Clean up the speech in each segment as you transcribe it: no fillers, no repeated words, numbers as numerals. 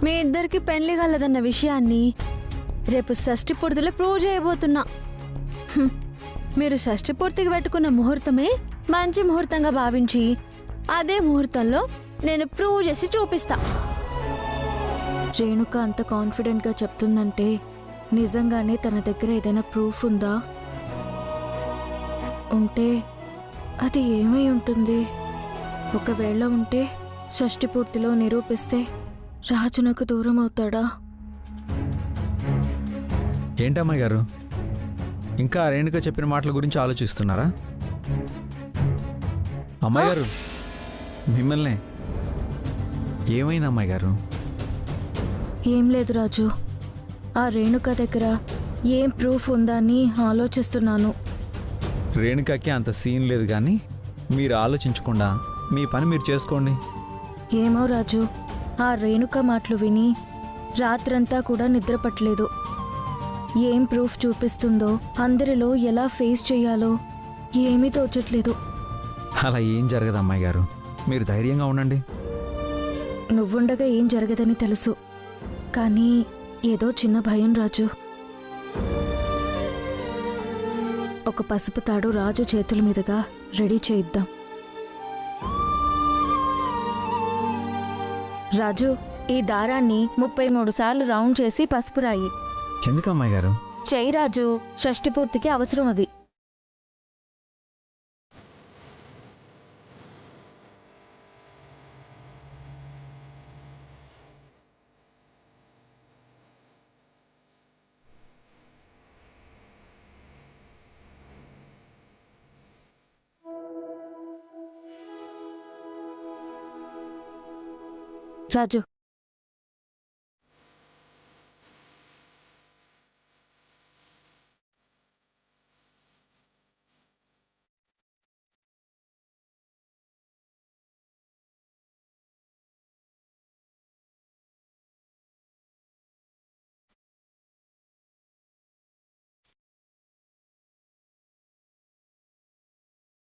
మీ ఇద్దరికి పెళ్లి కలదన్న విషయాన్ని రేపు షష్ఠి పూర్తిలో ప్రూవ్ చేయబోతున్నా. మీరు షష్ఠి పూర్తికి పెట్టుకున్న ముహూర్తమే మంచి ముహూర్తంగా భావించి అదే ముహూర్తంలో నేను ప్రూవ్ చేసి చూపిస్తా. రేణుక అంత కాన్ఫిడెంట్గా చెప్తుందంటే నిజంగానే తన దగ్గర ఏదైనా ప్రూఫ్ ఉందా? ఉంటే అది ఏమై ఉంటుంది? ఒకవేళ ఉంటే షష్ఠి పూర్తిలో నిరూపిస్తే రాజు నాకు దూరం అవుతాడా? ఏంటమ్మాయి గారు, ఇంకా రేణుక చెప్పిన మాటల గురించి ఆలోచిస్తున్నారా? అమ్మాయి గారు, మిమ్మల్ని ఏమైంది అమ్మాయి గారు? ఏం లేదు రాజు, ఆ రేణుక దగ్గర ఏం ప్రూఫ్ ఉందా అని ఆలోచిస్తున్నాను. రేణుకకి అంత సీన్ లేదు, కానీ మీరు ఆలోచించకుండా మీ పని మీరు చేసుకోండి. ఏమో రాజు, ఆ రేణుక మాటలు విని రాత్రంతా కూడా నిద్రపట్టలేదు. ఏం ప్రూఫ్ చూపిస్తుందో, అందరిలో ఎలా ఫేస్ చేయాలో ఏమీ తోచట్లేదు. అలా ఏం జరగదు అమ్మాయి గారు, మీరు ధైర్యంగా ఉండండి. నువ్వుండగా ఏం జరగదని తెలుసు, కానీ ఏదో చిన్న భయం రాజు. ఒక పసుపు తాడు రాజు చేతుల మీదుగా రెడీ చేయిద్దాం. రాజు, ఈ దారాన్ని 33 సార్లు రౌండ్ చేసి పసుపు రాయి. ఎందుకు అమ్మాయి గారు? చెయ్యి రాజు, షష్ఠి పూర్తికి అవసరం అది. రాజు,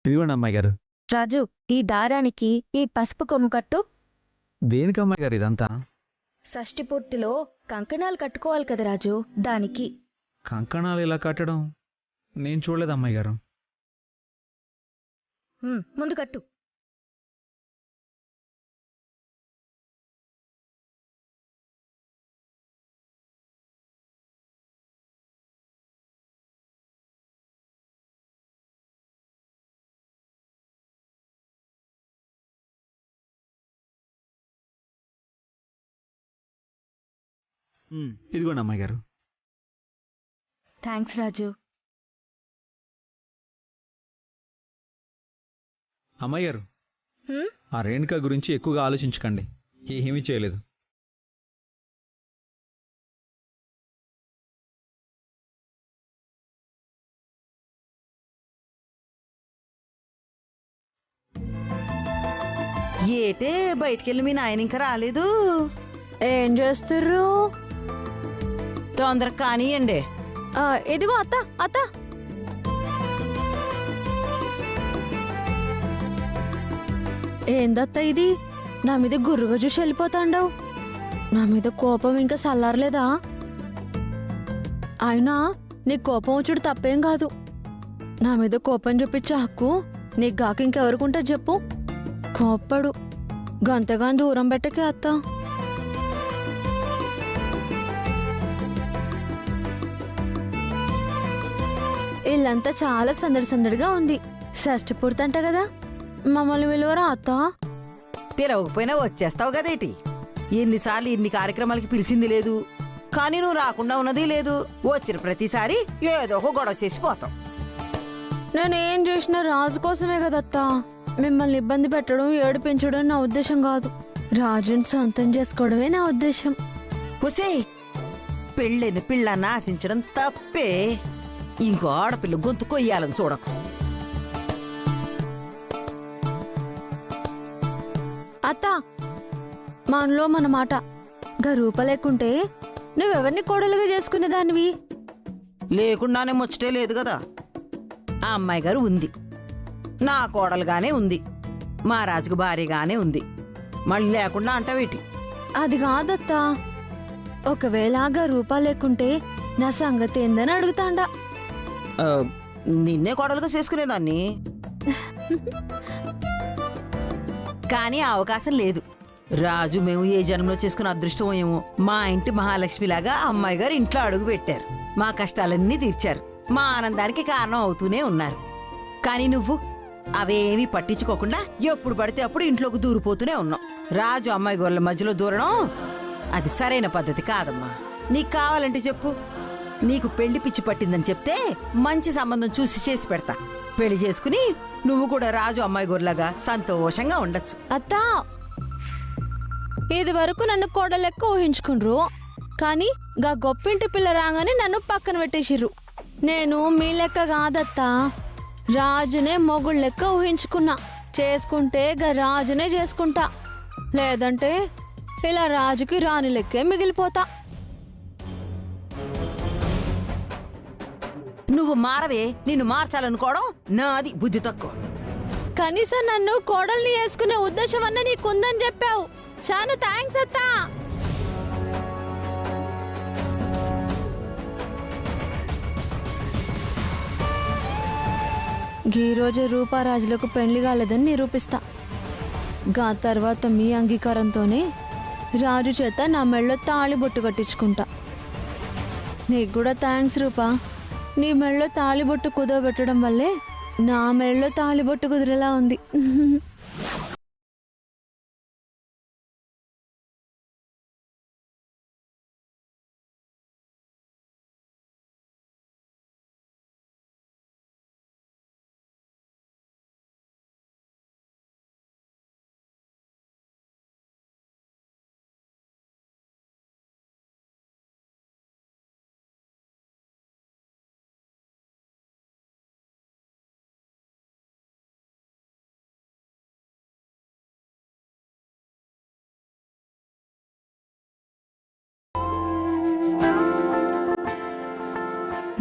ఇదిగోండి అమ్మాయి గారు. రాజు, ఈ దారానికి ఈ పసుపు కొమ్ము కట్టు. దేనికి అమ్మాయి గారు ఇదంతా? షష్ఠి పూర్తిలో కంకణాలు కట్టుకోవాలి కదా రాజు, దానికి. కంకణాలు ఇలా కట్టడం నేను చూడలేదు అమ్మాయి గారు. ముందు కట్టు. ఇదిగోండి అమ్మాయి గారు. థ్యాంక్స్ రాజు. అమ్మాయి గారు, ఆ రేణుక గురించి ఎక్కువగా ఆలోచించకండి, ఏమీ చేయలేదు. ఏటే బయటికెళ్ళి మీ నాయన ఇంకా రాలేదు? ఏం చేస్తుర్రు? తొందర కానియండి. ఇదిగో అత్త, అత్త. ఏందత్త ఇది? నా మీద గుర్రుగా చూసి వెళ్ళిపోతాండవు. నా మీద కోపం ఇంకా చల్లారలేదా? అయినా నీకు కోపం వచ్చుడు తప్పేం కాదు. నా మీద కోపం చూపించే హక్కు నీకు గాక ఇంకెవరుకుంటా చెప్పు. కోప్పడు, గంతగా దూరం పెట్టకే అత్త. ఇల్లంతా చాలా సందడి సందడిగా ఉంది. షష్ఠి పూర్తి అంట కదా, మమ్మల్ని విలువరా అత్త? పిలవకపోయినా వచ్చేస్తావు కదేటి? ఎన్నిసార్లు ఇన్ని కార్యక్రమాలకి పిలిచింది లేదు, కానీ నువ్వు రాకుండా ఉన్నది లేదు. వచ్చిన ప్రతిసారి ఏదో ఒక గొడవ చేసి పోతావు. నేనేం చేసినా రాజు కోసమే కదత్తా. మిమ్మల్ని ఇబ్బంది పెట్టడం, ఏడిపించడం నా ఉద్దేశం కాదు. రాజుని సొంతం చేసుకోవడమే నా ఉద్దేశం. హుసే, పెళ్ళైన పిల్లన్న ఆశించడం తప్పే. ఇంకో ఆడపిల్ల గొంతు కొయ్యాలని చూడకు. అత్త, మనలో మన మాట. గా రూప లేకుంటే నువ్వెవరిని కోడలుగా చేసుకునే దానివి? లేకుండానే ముచ్చటే లేదు కదా. ఆ అమ్మాయి గారు ఉంది, నా కోడలుగానే ఉంది, మా రాజుకు భార్యగానే ఉంది. మళ్ళీ లేకుండా అంటావేటి? అది కాదత్తా. ఒకవేళగా రూపా లేకుంటే నా సంగతి ఏందని అడుగుతాండా. నిన్నే కోడలుగా చేసుకునేదాన్ని, కానీ ఆ అవకాశం లేదు. రాజు మేము ఏ జన్మలో చేసుకున్న అదృష్టం ఏమో, మా ఇంటి మహాలక్ష్మిలాగా అమ్మాయి గారు ఇంట్లో అడుగు పెట్టారు. మా కష్టాలన్నీ తీర్చారు, మా ఆనందానికి కారణం అవుతూనే ఉన్నారు. కానీ నువ్వు అవేమీ పట్టించుకోకుండా ఎప్పుడు పడితే అప్పుడు ఇంట్లోకి దూరిపోతూనే ఉన్నావు. రాజు అమ్మాయి గోళ్ళ మధ్యలో దూరడం అది సరైన పద్ధతి కాదమ్మా. నీకు కావాలంటే చెప్పు, నీకు పెళ్లి పిచ్చి పట్టిందని చెప్తే మంచి సంబంధం చూసి చేసి పెడతా. పెళ్లి చేసుకుని నువ్వు కూడా రాజు అమ్మాయి గోర్లాగా సంతోషంగా ఉండొచ్చు. అత్తా, ఇది వరకు నన్ను కోడలెక్క ఊహించుకుండ్రు, కానీ గా గొప్పింటి పిల్ల రాగానే నన్ను పక్కన పెట్టేసిర్రు. నేను మీ లెక్క కాదత్తా, రాజునే మొగుళ్ళ లెక్క ఊహించుకున్నా. చేసుకుంటే గా రాజునే చేసుకుంటా, లేదంటే ఇలా రాజుకి రాణి లెక్కే మిగిలిపోతా. నువ్వు మారవే, నిన్ను మార్చాలనుకోవడం నాది బుద్ధి తక్కువ. కనీసం నన్ను కోడల్ని వేసుకునే ఉద్దేశం అన్న నీకుందని చెప్పావు. చాను థ్యాంక్స్ అత్తా. ఈ రోజే రూపారాజులకు పెళ్లి కాలేదని నిరూపిస్తా. గా తర్వాత మీ అంగీకారంతోనే రాజు చేత నా మెళ్ళో తాళి బొట్టు కట్టించుకుంటా. నీకు కూడా థ్యాంక్స్ రూపా. నీ మెళ్ళో తాళిబొట్టు కుదవబెట్టడం వల్లే నా మెళ్ళో తాళిబొట్టు కుదిరేలా ఉంది.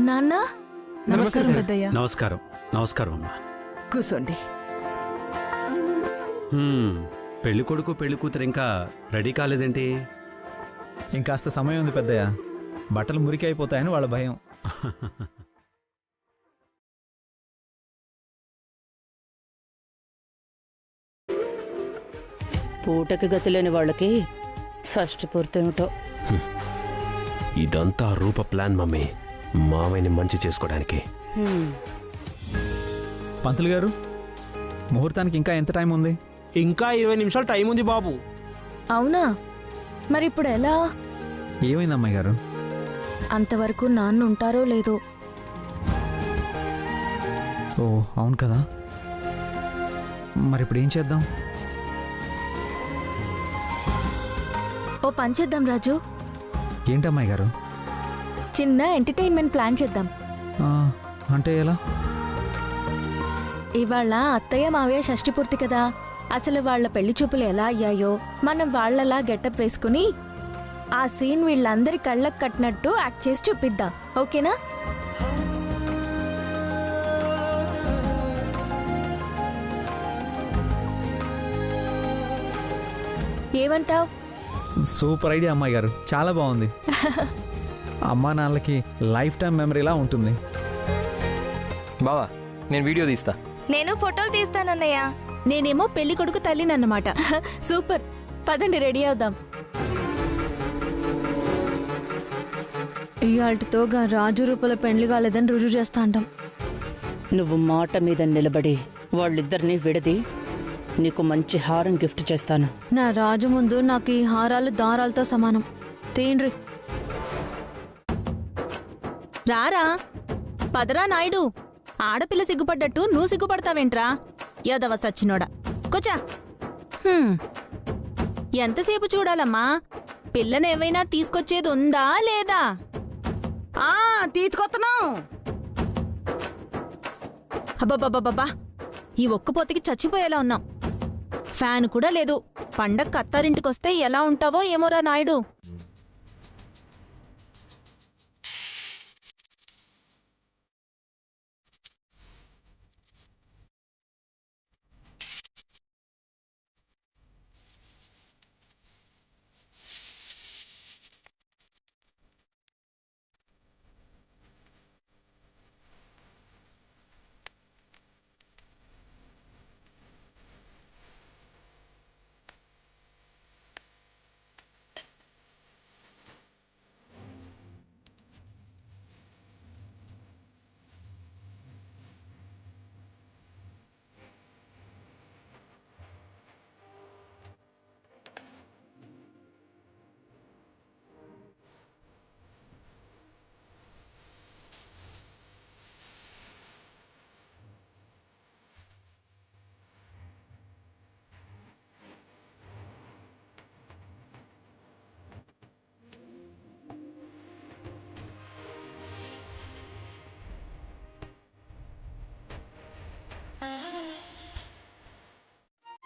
నాన్న, నమస్కారం పెద్దయ్య. నమస్కారం. నమస్కారం అమ్మా. కూర్చోండి. పెళ్లి కొడుకు పెళ్లి కూతురు ఇంకా రెడీ కాలేదేంటి? ఇంకాస్త సమయం ఉంది పెద్దయ్య, బట్టలు మురికి అయిపోతాయని వాళ్ళ భయం. పూటకి గతిలేని వాళ్ళకి షష్టి పూర్తేమిటో. ఇదంతా రూప ప్లాన్ మమ్మీ, మామయ్యని మంచి చేసుకోవడానికి. పంతులు గారు, ముహూర్తానికి ఇంకా ఎంత టైం ఉంది? ఇంకా 20 నిమిషాలు టైం ఉంది బాబు. అవునా? మరి ఇప్పుడు ఎలా? ఏమైంది అమ్మాయి గారు? అంతవరకు నాన్న ఉంటారో లేదో. ఓ అవును కదా, మరి ఇప్పుడు ఏం చేద్దాం? ఓ పని చేద్దాం రాజు. ఏంటమ్మాయి గారు? చిన్న ఎంటర్టైన్మెంట్ ప్లాన్ చేద్దాం. అంటే ఎలా? ఇవాళ అత్తయ్య మావయ్య షష్టి పూర్తి కదా, అసలు వాళ్ళ పెళ్లి చూపులు ఎలా అయ్యాయో మనం వాళ్ళలా గెటప్ వేసుకుని ఆ సీన్ వీళ్ళందరి కళ్ళకు కట్టినట్టు యాక్ట్ చేసి చూపిద్దాం. ఓకేనా? ఏమంటావ్? సూపర్ ఐడియా అమ్మాయి గారు, చాలా బాగుంది. అమ్మా నాన్నలకి లైఫ్ టైం మెమరీలా ఉంటుంది. బావా, నేను వీడియో తీస్తా. నేను ఫోటోలు తీస్తానన్నయ్య. నేనేమో పెళ్లి కొడుకు తల్లినన్నమాట. సూపర్, పదండి రెడీ అవుదాం. ఇవాళతో గా రాజు రూపల పెళ్లి కాలేదని రుజువు చేస్తా అంటాం. నువ్వు మాట మీద నిలబడి వాళ్ళిద్దరినీ విడది నీకు మంచి హారం గిఫ్ట్ చేస్తాను. నా రాజు ముందు నాకు ఈ హారాలు దారాలతో సమానం. తేండ్రి. రారా పదరా నాయుడు. ఆడపిల్ల సిగ్గుపడ్డట్టు నువ్వు సిగ్గుపడతావేంట్రా యదవ సచ్చినోడా. కూచా. ఎంతసేపు చూడాలమ్మా? పిల్లనేమైనా తీసుకొచ్చేది ఉందా లేదా? తీసుకొస్తున్నావు. అబ్బబ్బబ్బబ్బా, ఈ ఒక్కపోతకి చచ్చిపోయేలా ఉన్నాం. ఫ్యాన్ కూడా లేదు. పండగ అత్తారింటికొస్తే ఎలా ఉంటావో ఏమోరా నాయుడు.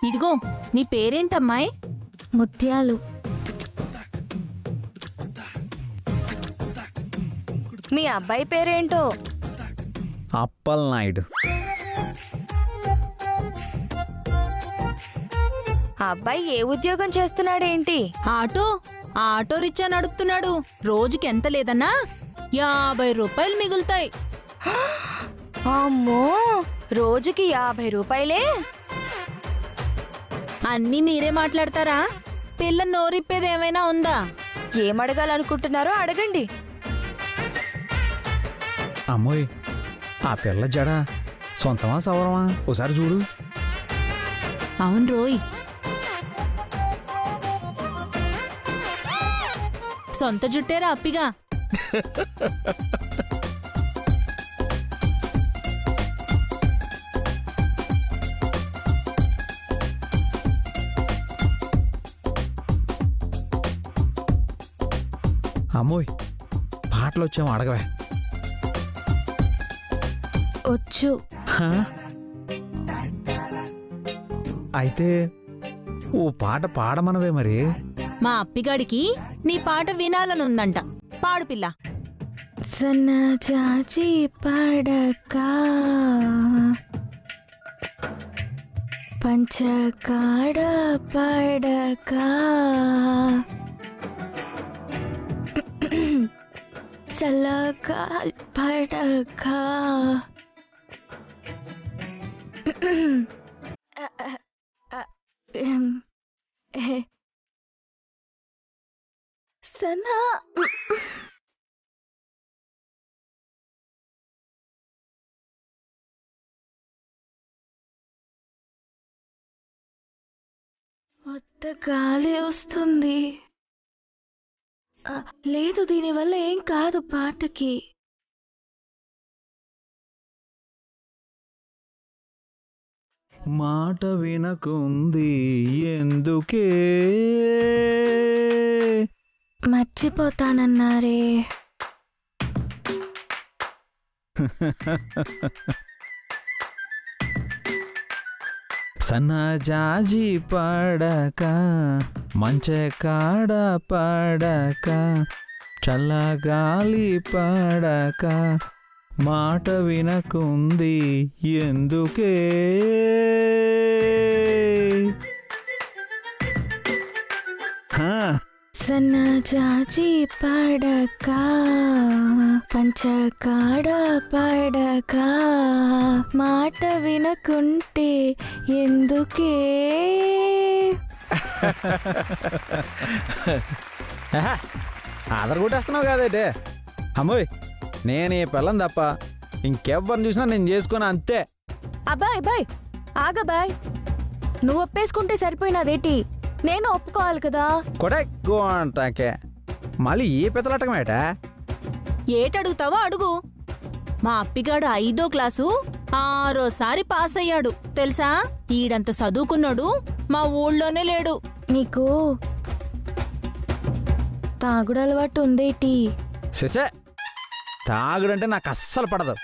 ఇదిగో నీ పేరేంటమ్మాయి? ముత్యాలు. మీ అబ్బాయి పేరేంటో? అప్పల్ నాయుడు. ఆ అబ్బాయి ఏ ఉద్యోగం చేస్తున్నాడేంటి? ఆటో రిక్షా నడుపుతున్నాడు. రోజుకి ఎంత లేదన్నా 50 రూపాయలు మిగులుతాయి. అమ్మో, రోజుకి 50 రూపాయలే? అన్నీ మీరే మాట్లాడతారా? పిల్ల నోరిప్పేది ఏమైనా ఉందా? ఏమడగాలనుకుంటున్నారో అడగండి. అమ్మోయ్, ఆ పిల్ల జడ సొంతమా సవరమా? ఒకసారి చూడు. అవును రోయ్, సొంత జుట్టేరా అప్పిగా. అమ్మోయ్, పాటలు వచ్చాము, అడగవే. వచ్చు. అయితే ఓ పాట పాడమనవే మరి. మా అప్పిగాడికి నీ పాట వినాలనుందంట. పాడు పిల్ల. సన్నజాజి పడక పంచకాడ పడక చల్లగా పడక సనా కొత్త గాలి వస్తుంది. లేదు, దీనివల్ల ఏం కాదు పాటకి. మాట వినకుంది ఎందుకే? మర్చిపోతానన్నారే. సన్నజాజి పడక మంచె కాడ పడక చల్లగాలి పడక మాట వినకుంది ఎందుకే? సన్నజాజి పడక పంచకాడ పడక మాట వినకుంటే ఎందుకే? ఆధార్ కొట్టేస్తున్నావు కాదేటే. అమ్మోయ్, నేను ఈ పిల్లని తప్ప ఇంకెవ్వరిని చూసినా నేను చేసుకుని అంతే. అబ్బాయ్ బాయ్, ఆగబాయ్. నువ్వు ఒప్పేసుకుంటే సరిపోయినదేటి, నేను ఒప్పుకోవాలి కదా. కొడెక్కువ అంటాకే మళ్ళీ ఏ పెద్దలాటకమేట? ఏటడుగుతావో అడుగు. మా అప్పిగాడు 5వ క్లాసు 6సారి పాస్ అయ్యాడు తెలుసా? ఈడంత చదువుకున్నాడు మా ఊళ్ళోనే లేడు. నీకు తాగుడు అలవాటు ఉందేటి? శశే, తాగుడంటే నాకు అస్సలు పడదు.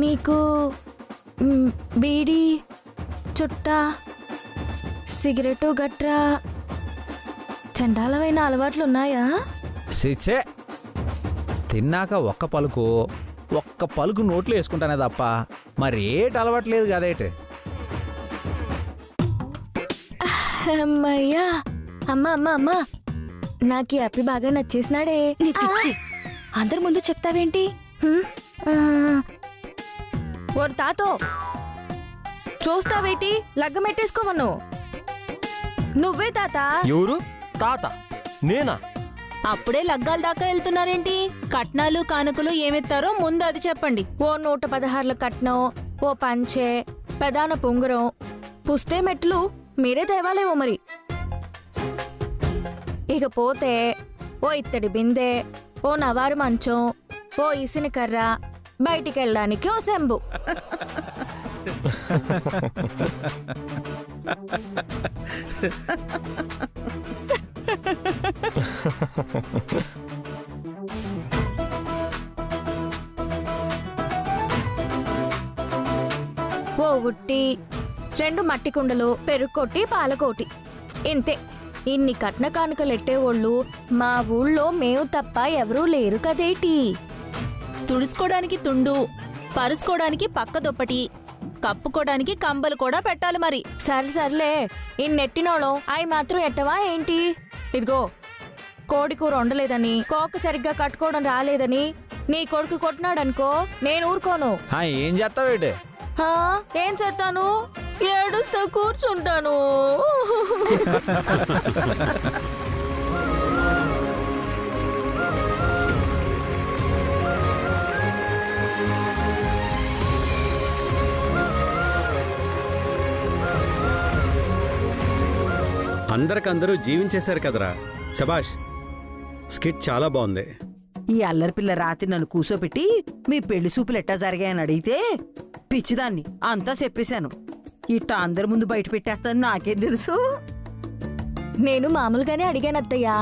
మీకు బీడీ చుట్టా సిగరెటు గట్రా చండాలమైన అలవాట్లున్నాయా? శశే, తిన్నాక ఒక్క పలుకు నోట్లో వేసుకుంటానే తప్ప మరేటి అలవాటు లేదు కదేటి. అమ్మయ్యా, అమ్మా నాకు అప్పి బాగా నచ్చేసినాడే. నీ పిచ్చి అందరి ముందు చెప్తావేంటి? ఓరు తాతో, చూస్తావేటి? లగ్గమెట్టేసుకోమను. నువ్వే తాత. ఎవరు తాత? నేనా? అప్పుడే లగ్గాల దాకా వెళ్తున్నారేంటి? కట్నాలు కానుకలు ఏమెత్తారో ముందు అది చెప్పండి. ఓ 116 కట్నం, ఓ పంచె, ప్రధాన పొంగురం, పుస్తే మెట్లు మీరే తేవాలేమో మరి. ఇకపోతే ఓ ఇత్తడి బిందె, ఓ నవారు మంచం, ఓ ఇసిని కర్ర, బయటికెళ్ళడానికి ఓ సెంబు. ఓ కొవ్వొట్టి, 2 మట్టి కుండలు, పెరుక్కొట్టి, పాలకోటి. ఇంతే. ఇన్ని కట్న కానుకలెట్టేవాళ్ళు మా ఊళ్ళో మేము తప్ప ఎవరూ లేరు కదేటి. తుడుచుకోవడానికి తుండు, పరుసుకోవడానికి పక్క దుప్పటి, కప్పుకోవడానికి కంబలు కూడా పెట్టాలి మరి. సర్లే ఇన్నెట్టినోళం అవి మాత్రం ఎట్టవా ఏంటి? ఇదిగో కోడి కూర వండలేదని, కోక సరిగ్గా కట్టుకోవడం రాలేదని నీ కొడుకు కొట్టినాడనుకో, నేను ఊరుకోను. ఏం చేస్తావేటి? ఏం చేస్తాను? ఏడుస్తా కూర్చుంటాను. అందరికందరూ జీవించేశారు కదరా. శబాష్, స్కిట్ చాలా బాగుంది. ఈ అల్లరి పిల్ల రాత్రి నన్ను కూసోపెట్టి మీ పెళ్లి సూపులు ఎట్టా జరిగాయని అడిగితే పిచ్చిదాన్ని అంతా చెప్పేశాను. ఇట్టా అందరి ముందు బయట పెట్టేస్తాను నాకేం తెలుసు. నేను మామూలుగానే అడిగానత్తయ్యా.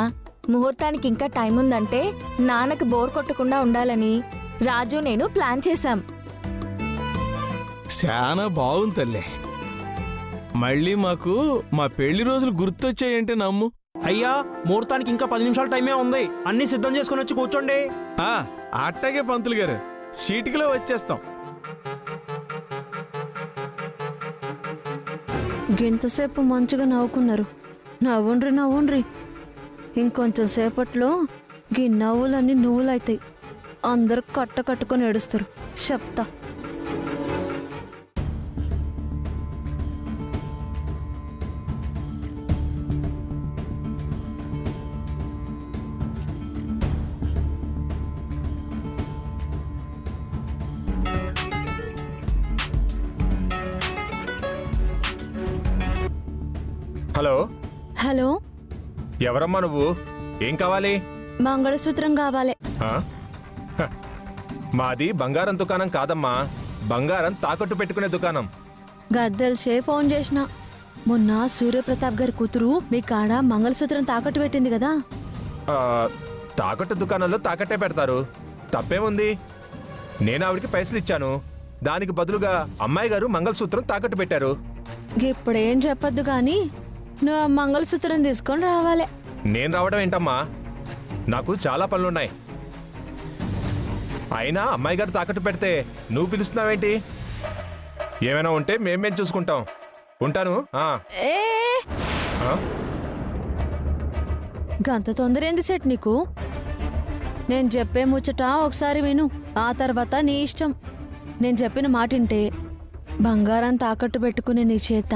ముహూర్తానికి ఇంకా టైం ఉందంటే నాన్నకి బోర్ కొట్టకుండా ఉండాలని రాజు నేను ప్లాన్ చేశాం. చాలా బాగుంది తల్లి. మళ్ళీ మాకు మా పెళ్లి రోజులు గుర్తొచ్చాయంటే నమ్ము. అయ్యా, ముహూర్తానికి ఇంకా 10 నిమిషాల టైమే ఉంది. అన్ని సిద్ధం చేసుకుని వచ్చి కూర్చోండి. అట్టాగే పంతులు గారు, చీటికలో వచ్చేస్తాం. గింతసేపు మంచిగా నవ్వుకున్నారు. నవ్వుండ్రి. ఇంకొంచెం సేపట్లో గీ నవ్వులన్నీ నువ్వులైతాయి. అందరూ కట్టుకొని ఏడుస్తారు. చెప్తా. హలో, ఎవరమ్మా నువ్వు? ఏం కావాలి? మంగళసూత్రం కావాలి. మాది బంగారం దుకాణం కాదమ్మా, బంగారం తాకట్టు పెట్టుకునే దుకాణం. గద్దెల్షే ఫోన్ చేసిన. మొన్న సూర్యప్రతాప్ గారి కూతురు మీ కాడ మంగళసూత్రం తాకట్టు పెట్టింది కదా. తాకట్టు దుకాణంలో తాకట్టే పెడతారు, తప్పేముంది? నేను ఆవిడికి పైసలు ఇచ్చాను, దానికి బదులుగా అమ్మాయి గారు మంగళసూత్రం తాకట్టు పెట్టారు. ఇప్పుడేం చెప్పొద్దు గాని నువ్వు ఆ మంగళసూత్రం తీసుకొని రావాలి. నేను రావడం ఏంటమ్మా, నాకు చాలా పనులున్నాయి. అయినా అమ్మాయి గారు తాకట్టు పెడితే నువ్వు పిలుస్తున్నావేంటి? ఏమైనా ఉంటే మేమేం చూసుకుంటాం. ఉంటాను. గంత తొందర ఏంది సెట్ నీకు? నేను చెప్పే ముచ్చట ఒకసారి విను, ఆ తర్వాత నీ ఇష్టం. నేను చెప్పిన మాటింటే బంగారం తాకట్టు పెట్టుకునే నీ చేత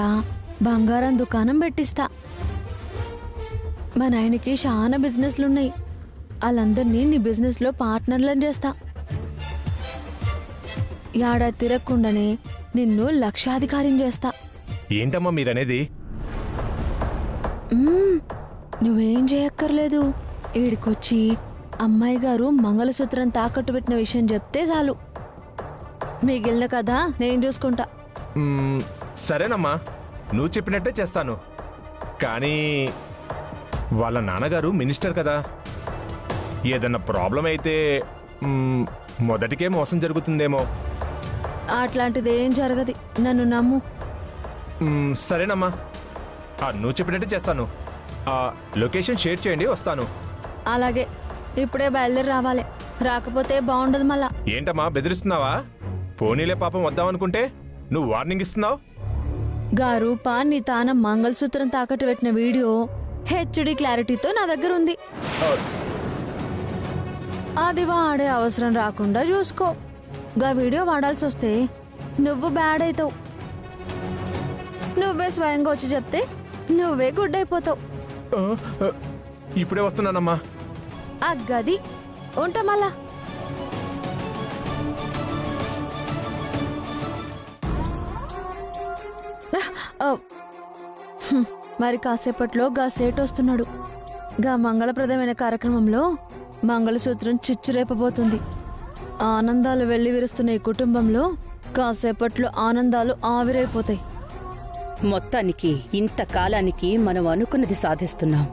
బంగారం దుకాణం పెట్టిస్తా. మా నాయనకి చాలా బిజినెస్లున్నాయి, వాళ్ళందరినీ నీ బిజినెస్లో పార్ట్నర్లను చేస్తా. ఏడాది తిరగకుండానే నిన్ను లక్షాధికారం చేస్తా. ఏంటమ్మా మీరనేది? నువ్వేం చేయక్కర్లేదు. ఈడికొచ్చి అమ్మాయి గారు మంగళసూత్రం తాకట్టు పెట్టిన విషయం చెప్తే చాలు, మిగిలిన కదా నేను చూసుకుంటా. సరేనమ్మా, నువ్వు చెప్పినట్టే చేస్తాను. కానీ వాళ్ళ నాన్నగారు మినిస్టర్ కదా, ఏదన్నా ప్రాబ్లం అయితే మొదటికే మోసం జరుగుతుందేమో. అట్లాంటిది ఏం జరగదు, నన్ను నమ్ము. సరేనమ్మా, నువ్వు చెప్పినట్టే చేస్తాను. లొకేషన్ షేర్ చేయండి, వస్తాను. అలాగే, ఇప్పుడే బయలుదేరి రావాలి, రాకపోతే బాగుండదు మళ్ళా. ఏంటమ్మా బెదిరిస్తున్నావా? పోనీలే పాపం వద్దామనుకుంటే నువ్వు వార్నింగ్ ఇస్తున్నావు. గా రూపా నీ తాన మంగళసూత్రం తాకట్టు పెట్టిన వీడియో హెచ్డి క్లారిటీతో నా దగ్గర ఉంది. అది వాడే అవసరం రాకుండా చూసుకో. గా వీడియో వాడాల్సి వస్తే నువ్వు బ్యాడ్ అవుతావు. నువ్వే స్వయంగా వచ్చి చెప్తే నువ్వే గుడ్ అయిపోతావు. ఇప్పుడే వస్తున్నానమ్మా. అగ్గది ఉంటా మళ్ళా. మరి కాసేపట్లో గా సేట్ వస్తున్నాడు. గా మంగళప్రదమైన కార్యక్రమంలో మంగళసూత్రం చిచ్చురేపబోతుంది. ఆనందాలు వెళ్ళి విరుస్తున్న ఈ కుటుంబంలో కాసేపట్లో ఆనందాలు ఆవిరైపోతాయి. మొత్తానికి ఇంతకాలానికి మనం అనుకున్నది సాధిస్తున్నాం.